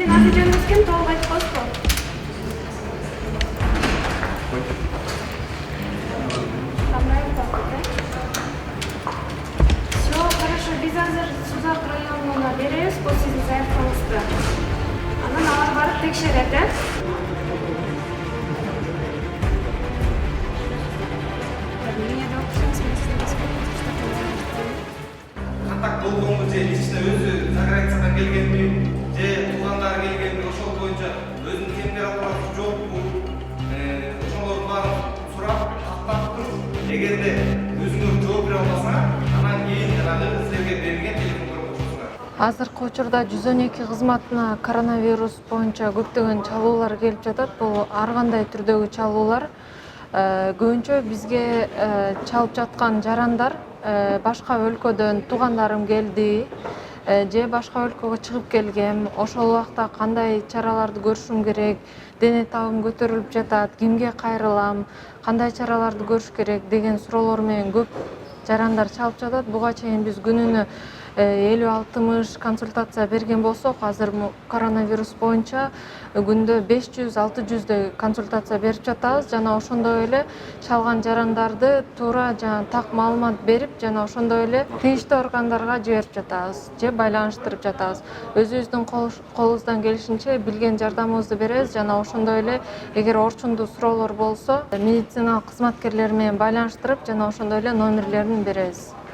Сен аты жөнүңүз ким? Толук айтып коесузбу? Все, хорошо. Биз азыр Сузак районуна беребиз бул сиздин заявкаңызды. Анан алар барып текшерет, Кантак болгонбу же лично өзү за границадан келгенби, же туугандары келгенби, ошол боюнча өзүнүн температурасы жокпу, ошолордун баарын сурап, тактап туруп, эгерде өзүңөр жооп бере албаса, анан кийин жанагы силерге берилген телефондорго кошулуңар. Азыркы учурда 112 кызматына коронавирус боюнча көптөгөн чалуулар келип жатат. Бул ар кандай түрдөгү чалуулар. Көбүнчө бизге чалып жаткан жарандар башка өлкөдөн туугандарым келди, же башка өлкөгө чыгып келгем, ошол убакта кандай чараларды көрүшүм керек, дене табым көтөрүлүп жатат, кимге кайрылам, кандай чараларды көрүш керек деген суроолор менен көп жарандар чалып жатат. Буга чейин биз күнүнө 50-60 консультация берген болсок, азыр коронавирус боюнча күндө 500-600 консультация берип жатабыз. Жана ошондой эле чалган жарандарды туура жана так маалымат берип, жана ошондой эле тийиштүү органдарга жиберип жатабыз же байланыштырып жатабыз. Өзүбүздүн колубуздан келишинче билген жардамыбызды беребиз, жана ошондой эле эгер орчундуу суроолор болсо, медициналык кызматкерлер менен байланыштырып, жана ошондой эле номерлерин беребиз.